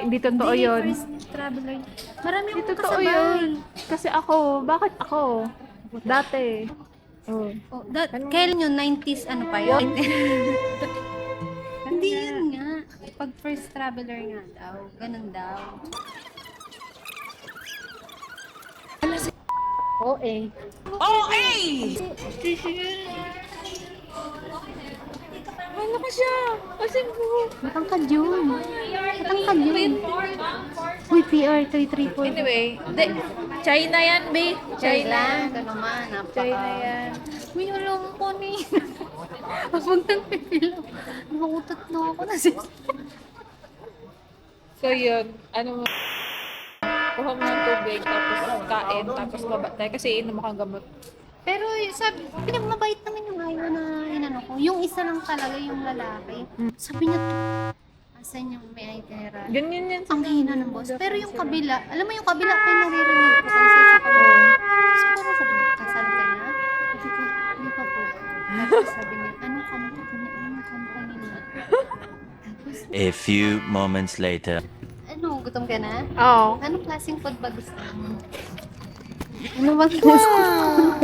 hindi totoo yun. First traveler. Marami Hindi akong totoo kasabay. yun. Kasi ako, bakit ako? Dati. Oh. Oh, kailan yun? 90s ano pa yun? Hindi yun nga. Pag first traveler nga daw. Ganun daw. Oo eh. Ano ka siya? Kasi Matangkad yun. Matangkad yun. Uy, PR 334. anyway, China yan, be. China. Ito naman. China yan. Uy, alam ko ni. Habang nagpipila. Nakutot na ako na sis. So yun, ano mo, kuha mo ng tubig, tapos kain, tapos baba tayo kasi inom kang gamot. Pero sabi, pinagmabait naman yung ayaw na inano ko. Yung isa lang talaga, yung lalaki. Sabi niya, asan yung may itinerary? Ganyan yan. Ang hina ng boss. Pero yung kabila, alam mo yung kabila, pinaririnig ko kasi sa kabila. Tapos parang sabi niya, kasal ka na? Sabi ko, hindi pa po. Tapos sabi niya, anong company niya? Tapos, A few moments later. ano, gutom ka na? Oo. Anong klaseng food ba gusto mo? Ano ba gusto mo?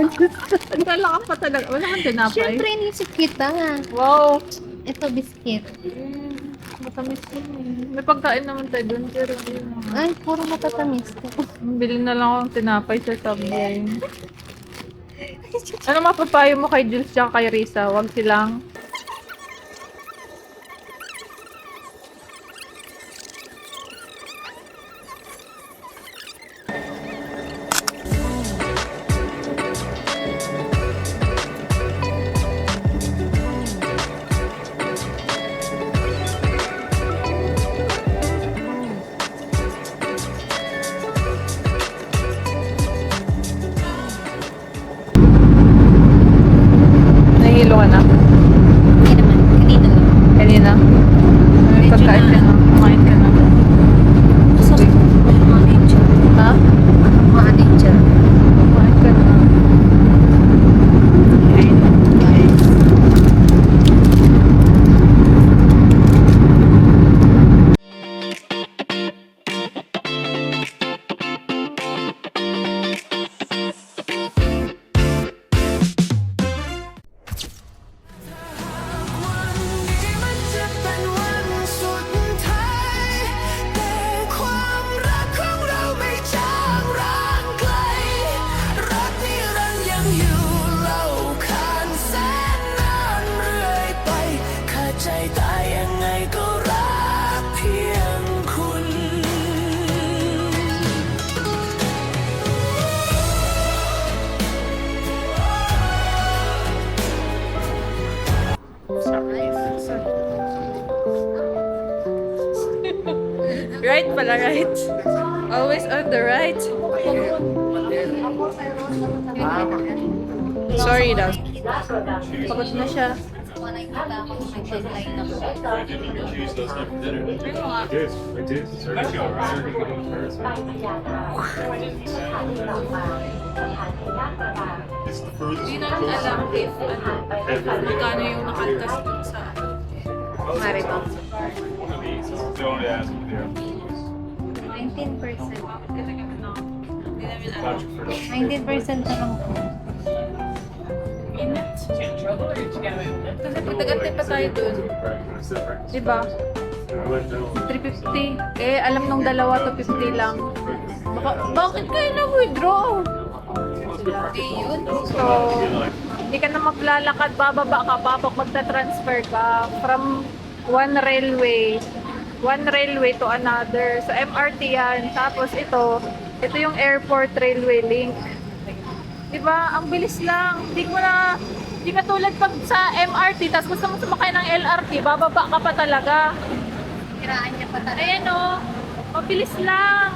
Nagkala ka pa talaga. Wala kang tinapay. Siyempre, inisip kita. Wow. Ito, biscuit. Matamis yun eh. May pagkain naman tayo dun, pero yun. Ay, puro matatamis ko. Bili na lang akong tinapay sa Subway. Ano mapapayo mo kay Jules tsaka kay Risa? Huwag silang nahihilo ka na. Hindi naman, kanina lang. Kanina. May Medyo pagkain ka na- na. Kumain ka na. Gusto ko mga nature. Ha? Mga nature. Kumain ka na. Right pala, right? Always on the right. Sorry daw. Pagod na siya. Mga nakikita ako may deadline na ko. Choose those type of dinner. I did. I did. Actually, all right. It's the furthest. Hindi namin alam if magkano yung nakaltas dun sa Maribang. They only ask me there. 19%. Hindi namin alam. Voucher for those. 19% na lang po. Init. Kasi pag nag-antay pa tayo dun, diba? 350. Eh, alam nung dalawa to 50 lang. Bakit kayo na-withdraw? Yun. So, hindi ka na maglalakad, bababa ka pa pag magta-transfer ka from one railway to another. So, MRT yan. Tapos ito yung airport railway link. Diba? Ang bilis lang. Hindi ka tulad pag sa MRT, tapos gusto mo sumakay ng LRT, bababa ka pa talaga. Kiraan niya pa talaga. Ayan o, mabilis lang.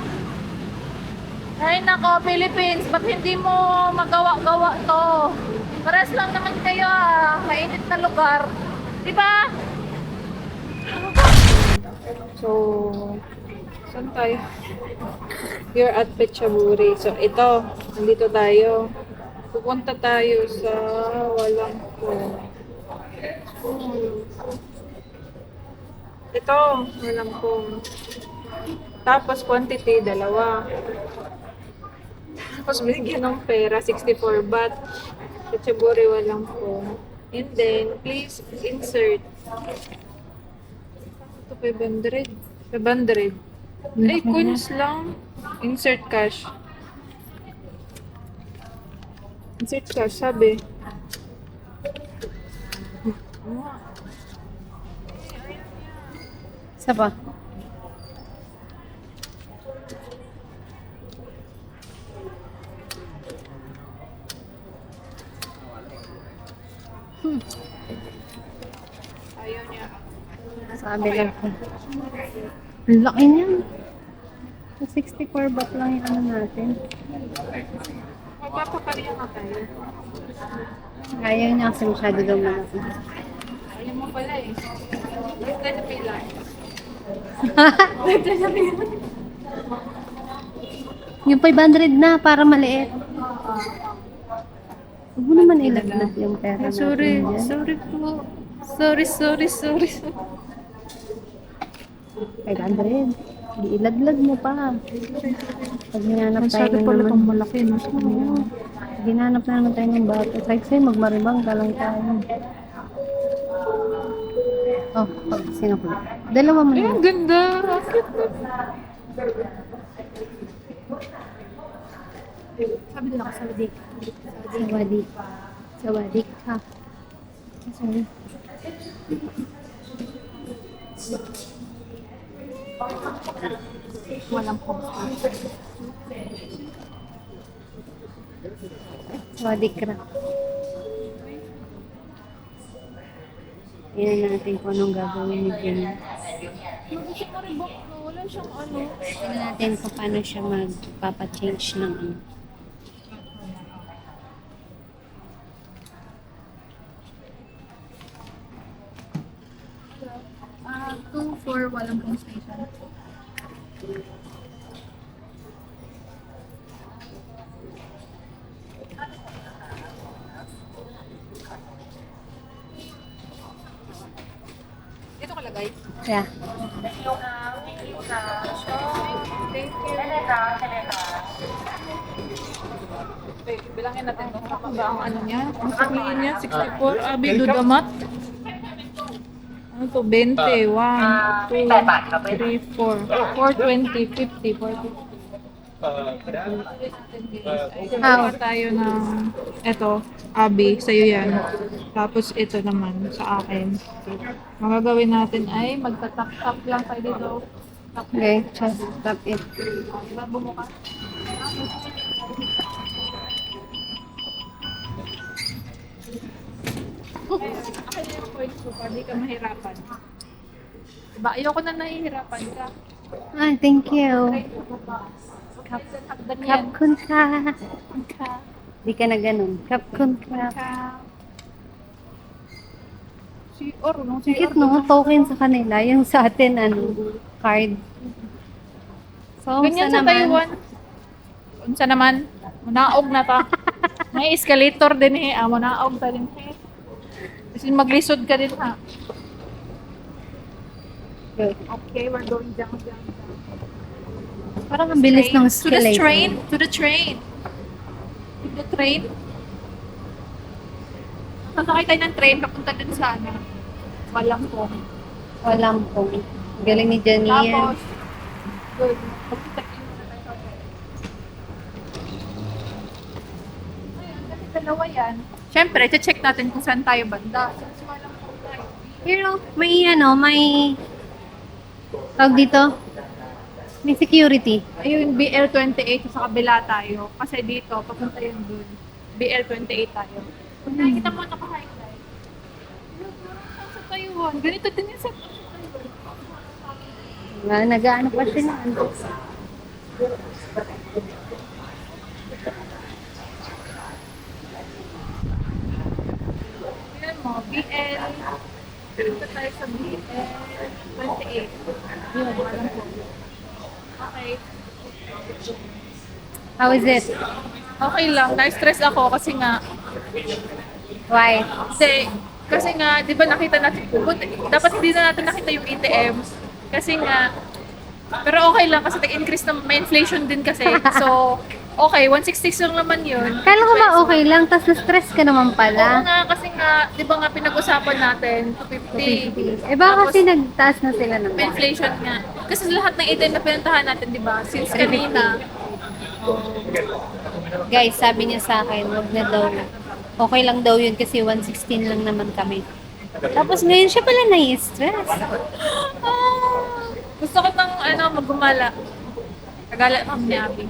Ay nako, Philippines, ba't hindi mo magawa-gawa to? Paras lang naman kayo mainit na lugar. Diba? So, saan tayo? We're at Pechaburi. So, ito, nandito tayo. Pupunta tayo sa Walangpong. Ito, Walangpong. Tapos quantity, dalawa. Tapos binigyan ng pera, 64 baht. Kachiburi, walang phone. And then, please insert. Ito, 500. 500. Ay, coins lang. Insert cash. Insert cash, sabi. Isa pa. Ayaw niya. Sabi lang ko. Ang laki niyan. 64 baht lang yung ano natin. Magpapakariya na tayo. Ayaw niya kasi masyado daw malaki. Ayaw mo pala eh. Bakit tayo pila? Yung 500 na para maliit. Huwag mo naman ilaglag yung pera natin Sorry, dyan. sorry po. Sorry. 500. Ilaglag mo pa. Pag hinanap tayo Masyado na pala itong naman. malaki. No? Pag hinanap na naman tayo ng bata. Kahit sa'yo, magmaribang ka lang tayo. Oh, pag sinakula. Dalawa mo Ay, na. ang ganda. Sabi nila ako, sawadik. Sawadik. Sawadik ka. Sorry. Walang phone. Sawadik ka na. Tingnan natin kung anong gagawin ni Jenny. Wala siyang ano. Tingnan natin kung paano siya magpapa-change ng ano. Ah, 2-4, walang phone station. Dito ka lagay. Yeah. Thank you. Okay, bilangin natin kung ano ba ang ano niya. Ang sabihin niya, 64. Abi, dudamat. Ano to? 20. 1, 2, 3, 4. 420, 50, 40. Gawa tayo ng eto, Abi, sa'yo yan. Tapos ito naman sa akin. Magagawin natin ay magtatap-tap lang tayo dito. Tap. Okay, just tap it. Babo mo ka. Akin na yung points ko para di ka mahirapan. Diba? Ayoko na nahihirapan ka. Ah, thank you. Hagdan yan. Kapkun ka. Di ka na ganun. Kapkun ka. Si Or, no? Si Sikit no, token sa kanila. Yung sa atin, ano, card. So, Ganyan sa sa Taiwan. Unsa naman? Munaog na ta. May escalator din eh. Ah, munaog ta din eh. Kasi maglisod ka din ha. Good. Okay, we're going down. Parang ang bilis ng To the escalator. train. To the train. To the train. Sasakay tayo ng train papunta dun sa ano. Walang po. Walang pong. Galing ni Jenny yan. Tapos, good. Pagkita-in na tayo sa hotel. Ayun, kasi dalawa yan. Siyempre, check natin kung saan tayo banda. Since walang po tayo. Pero, may ano, may... Tawag dito? May security. Ayun, BL28 sa kabila tayo. Kasi dito, papunta yun dun. BL28 tayo. Kung nakikita mo ito ka-highlight. Sa Taiwan. Ganito din yung sa Taiwan. Nag-ano pa sila. Tignan mo, BL. Dito tayo sa BL28. Yun, walang po. Okay. How is it? Okay lang. Na-stress ako kasi nga, Why? kasi nga, di ba nakita natin, dapat hindi na natin nakita yung ATM. Kasi nga, Pero okay lang kasi nag-increase na may inflation din kasi. So, okay, 166 lang naman yun. Kala ko ba okay lang, tapos na-stress ka naman Oo pala. nga, kasi nga, di ba nga pinag-usapan natin, 250. Eh baka Tapos, kasi nagtaas na sila ng may inflation nga. Kasi lahat ng item na pinuntahan natin, di ba? Since kanina. Guys, sabi niya sa akin, wag na daw. Okay lang daw yun kasi 116 lang naman kami. Tapos ngayon siya pala nai-stress. Gusto ko ng magumala. Tagala ng ni Abby.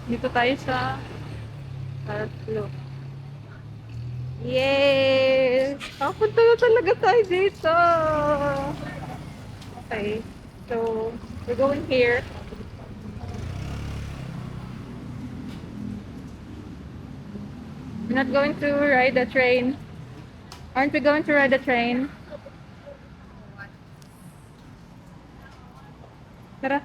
Dito tayo sa Tatlo. Yes! Kapunta na talaga tayo dito! Okay. So, we're going here. We're not going to ride the train. Aren't we going to ride the train? Tara.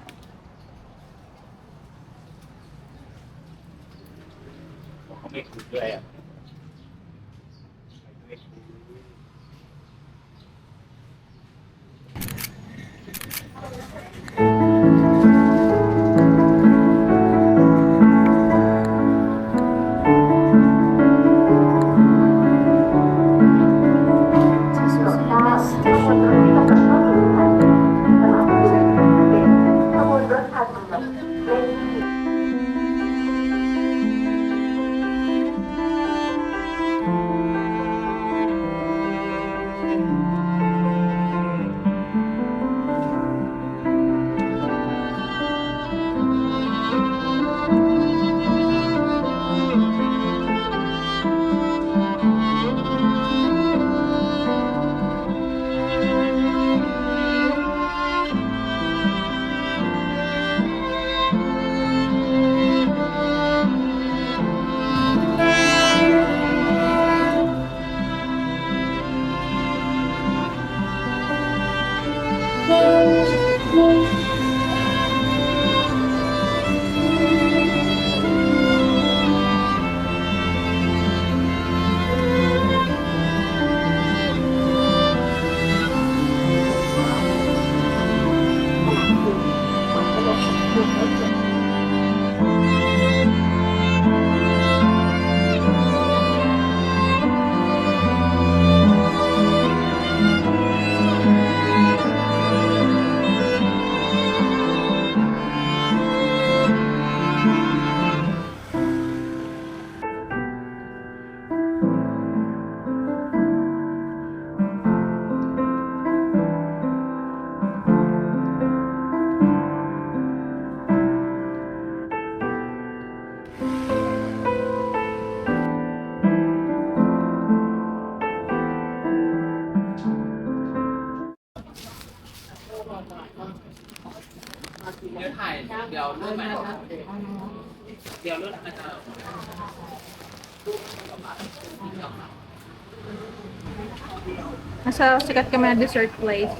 Nasa sikat kami na dessert place.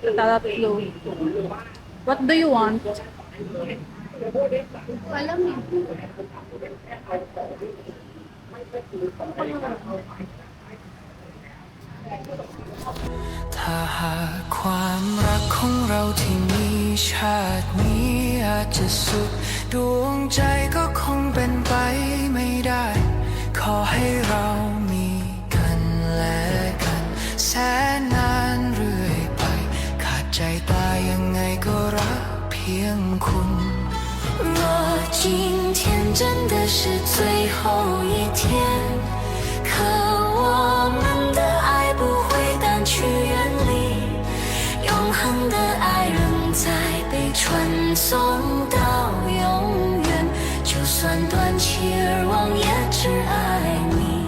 Sa Tatlo. What do you want? Alam niyo. ถ้าหากความรักของเราที่มีชาตินี้อาจจะสุดดวงใจก็คงเป็นไปไม่ได้ ขอให้เรามีกันและกันแสนนานเรื่อยไป ขาดใจตายยังไงก็รักเพียงคุณ 若今天真的是最后一天，可我们的爱不会淡去远离，永恒的送到永远，就算断气而亡，也只爱你。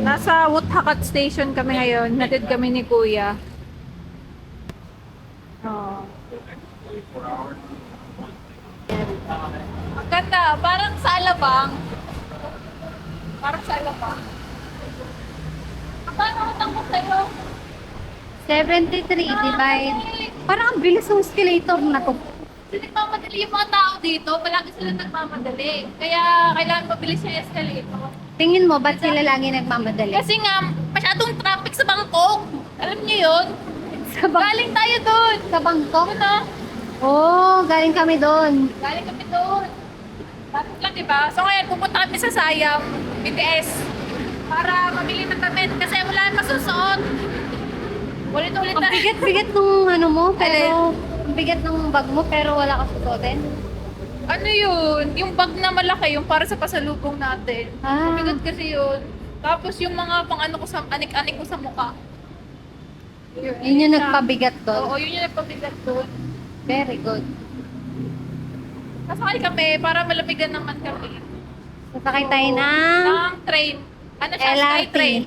Nasa Woodhakat Station kami ngayon. Natid kami ni Kuya. Oh. Ang ganda. Parang sa Alabang. Parang sa Alabang. Ang utang ko sa'yo. 73 divide. Parang ang bilis ng escalator na to. Nagmamadali yung mga tao dito. Palagi sila nagmamadali. Kaya kailangan mabilis yung escalator. Tingin mo, ba't sila lagi nagmamadali? Kasi nga, masyadong traffic sa Bangkok. Alam niyo yun? Sa Galing tayo doon. Sa Bangkok? Ano? Oo, galing kami doon. Galing kami doon. Traffic lang, diba? So ngayon, pupunta kami sa Sayam, BTS. Para mabili ng damit. Kasi wala nang masusuot. Ulit-ulit Ang na. bigat-bigat nung ano mo, pero ang bigat ng bag mo, pero wala ka susuotin. Ano yun? Yung bag na malaki, yung para sa pasalubong natin. Ah. Mabigat kasi yun. Tapos yung mga pang ano ko sa anik-anik ko sa mukha. Yun yung nagpabigat Oo, doon. yun yung nagpabigat doon. Very good. Kasakay kami para malamigan naman kami. Sasakay tayo ng Ng train. Ano siya? Sky LRT. train.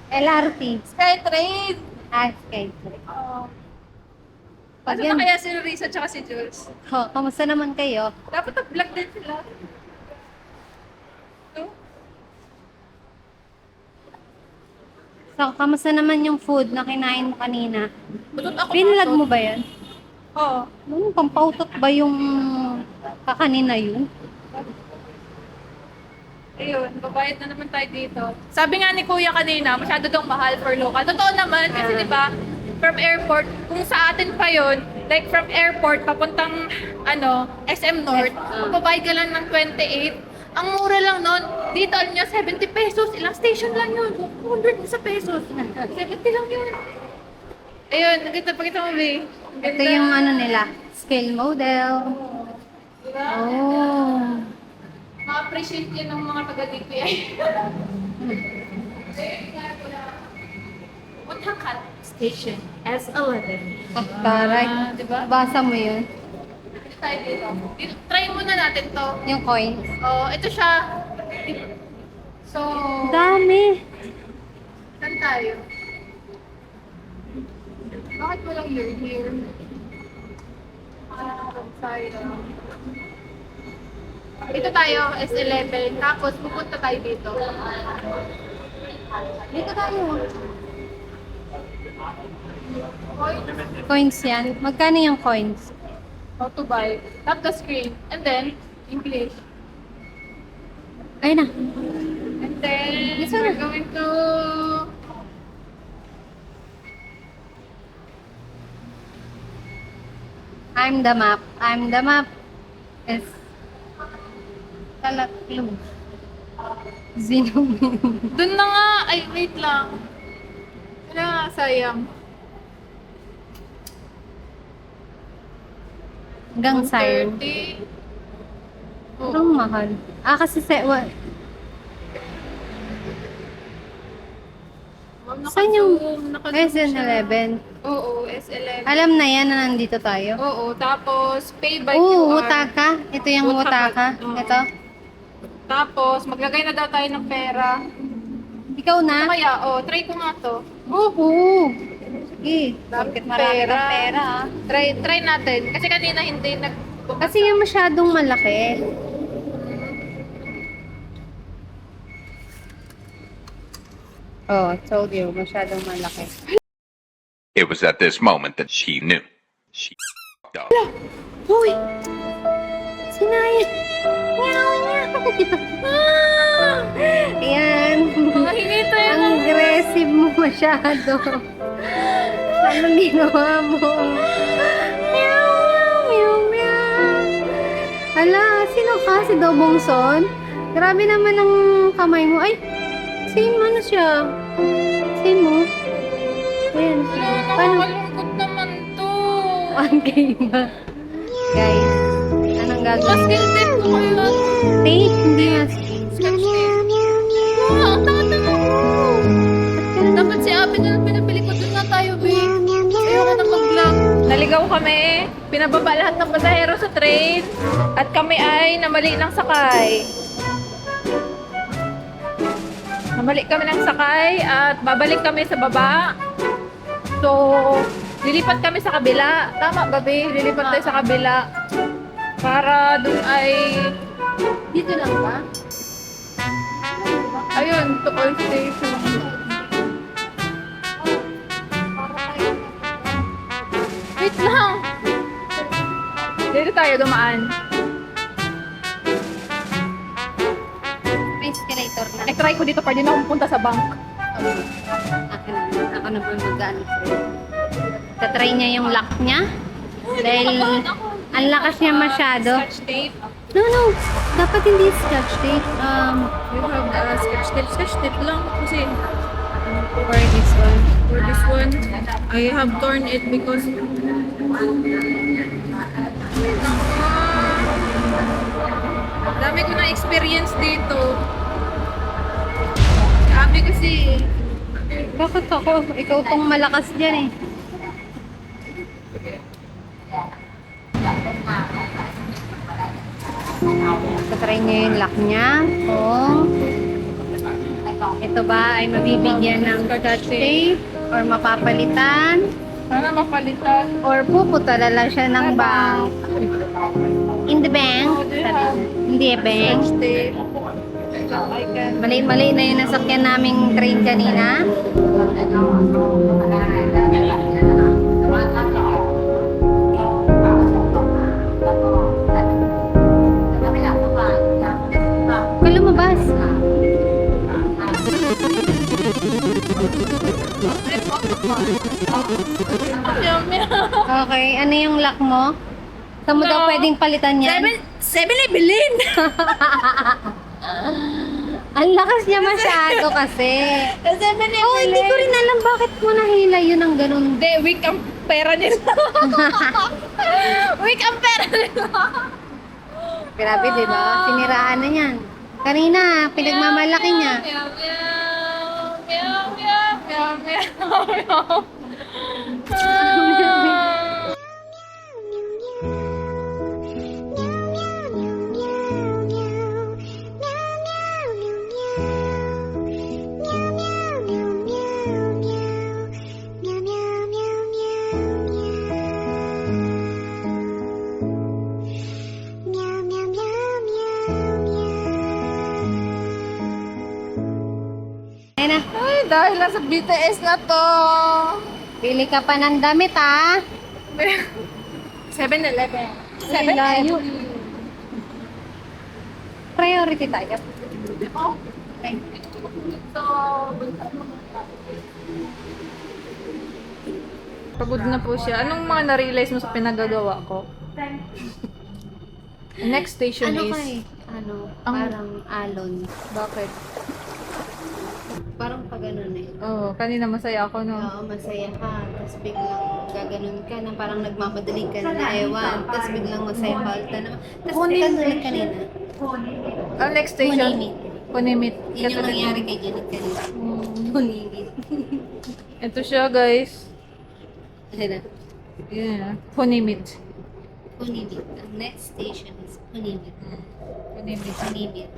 LRT. Sky train. Okay. Pag Ano yan, na kaya si Risa at si Jules? oh, kamusta naman kayo? Dapat nag-vlog din sila. No? So, kamusta naman yung food na kinain mo kanina? Butot ako. Pinlag mo ba yan? Oo. Ano, pampautot ba yung kakanina yun? Ayun, babayad na naman tayo dito. Sabi nga ni Kuya kanina, masyado daw mahal for local. Totoo naman, kasi di ba, from airport, kung sa atin pa yon, like from airport, papuntang, SM North, magbabayad ka lang ng 28. Ang mura lang nun, dito alam niya, 70 pesos, ilang station lang yun, 200 sa pesos, 70 lang yun. Ayun, nagkita, pakita mo, Bey. Ang Ito ganda. yung ano nila, scale model. Diba? Oh. Ma-appreciate yun ng mga taga-DPI. Woodhakat Station, S11. Ah, taray. Diba? Basa mo yun. Tayo dito. Try muna natin to. Yung coins. Oh, ito siya. So, Dami. saan tayo? Bakit walang here? Tayo. Dito tayo, S11. Tapos, pupunta tayo dito. Dito tayo. Coin. Coins yan. Magkano yung coins? How to buy. Tap the screen. And then, English. Ayun na. And then, Yes, we're sir. going to... I'm the map. I'm the map. Is Talatlo. Zoom in. Doon na nga. Ay, wait lang. Wala nga, sayang. Hanggang sign. 130. Ang mahal. Ah, kasi Saan yung S11? Oo, S11. Alam na yan na nandito tayo. Oo, tapos pay by Oo, QR. Utaka. Ito yung Utaka. Utaka. Oo. Ito. Tapos, maglagay na daw tayo ng pera. Ikaw na? Kaya, try ko nga to. Oo. Sige. Bakit marami Pera. kang pera ah. Try natin. Kasi kanina hindi Kasi yung masyadong malaki. Oh, I told you, masyadong malaki. It was at this moment that she knew. She f***ed up. Hoy! Sinaya! Meow, meow! Ah! Ayan. Mga hinito yun. Ang aggressive mo masyado. Anong ginawa mo? Meow, meow, meow, meow. si Dobongson. Grabe naman ang kamay mo. Ay, same ano siya. Same mo. Ayan. Paano? Nakakalungkot naman to. 1K ba? Guys, anong gagawin? Masking tape ko kayo. Tape? Hindi mas. Scotch tape. Ang tanga-tanga mo. Dapat si Abby na lang pinabili ko. Doon na tayo, babe. Ayoko na mag-vlog. Naligaw kami. Pinababa lahat ng pasahero sa train. At kami ay namali ng sakay. Namali kami ng sakay at babalik kami sa baba. So, lilipat kami sa kabila. Tama, babe? Lilipat tayo sa kabila. Para doon ay... Dito lang ba? Ayun, to all station. Wait lang! Dito tayo dumaan. May escalator na. I-try ko dito pa din ako pupunta sa bank. Ako na po mag-ano. Tatry niya yung lock niya. Dahil ang lakas niya masyado. Scotch tape. No. Dapat hindi scotch tape. You have scotch tape. Scotch tape lang kasi For this one. for this one, I have torn it because dami ko na experience dito. Sabi kasi Bakit ako? Ikaw tong malakas dyan eh. Tatry niya yung lock niya. Ito ba ay mabibigyan ng scotch tape or mapapalitan sana mapalitan. or pupunta na lang siya ng bank. In the bank? Hindi bank. Scotch tape. I can. Mali-mali na yung nasakyan naming train kanina. Kung lumabas. Okay, ano yung lock mo? Saan mo daw pwedeng palitan yan? 7-Eleven! Ang lakas niya masyado kasi. Oh, hindi ko rin alam bakit mo nahila yun ang ganun. Hindi, weak ang pera nila. Weak ang pera nila. Grabe, di ba? Siniraan na yan. Kanina, pinagmamalaki niya. Meow, meow, meow, meow, meow, meow. Ayun na. Ay, dahil nasa BTS na to. Pili ka pa ng damit, ha? 7-Eleven. Ay, layo. Priority tayo. Okay. Pagod na po siya. Anong mga na-realize mo sa pinagagawa ko? Next station Ano is... ka eh? Ano? Ang- Parang alon. Bakit? Parang pag ganun eh. Oh, kanina masaya ako, no? Oo, masaya ka. Tapos biglang gaganon ka na parang nagmamadali ka na ewan. Tapos biglang masaya ka ulit na naman. Tapos katulad kanina. Ang next station? Punimit. Punimit. Yun yung nangyari kay Janet kanina. Punimit. Ito siya, guys. Ayun na. Yeah. Punimit. Punimit. Ang next station is Punimit. Punimit. Punimit.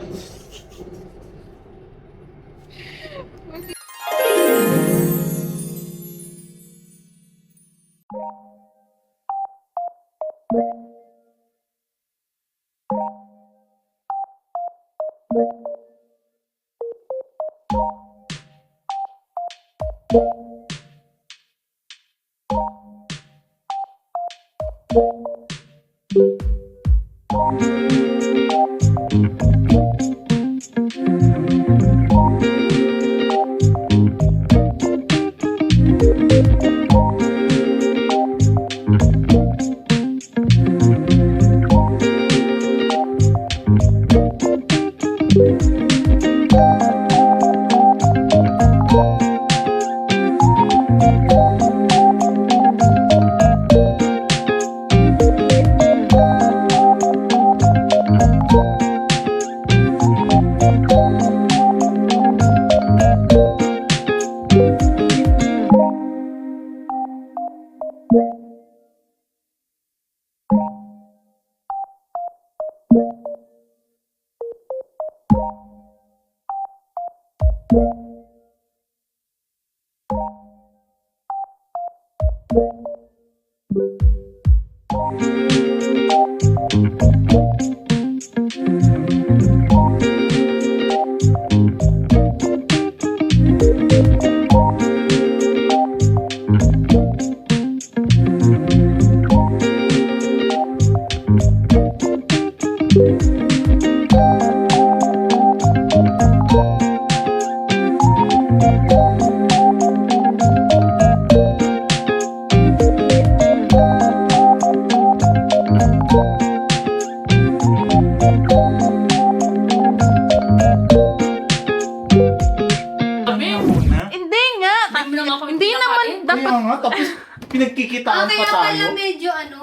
Hindi nga. Hindi naman dapat. Kaya nga, tapos pinagkikitaan pa tayo. medyo ano.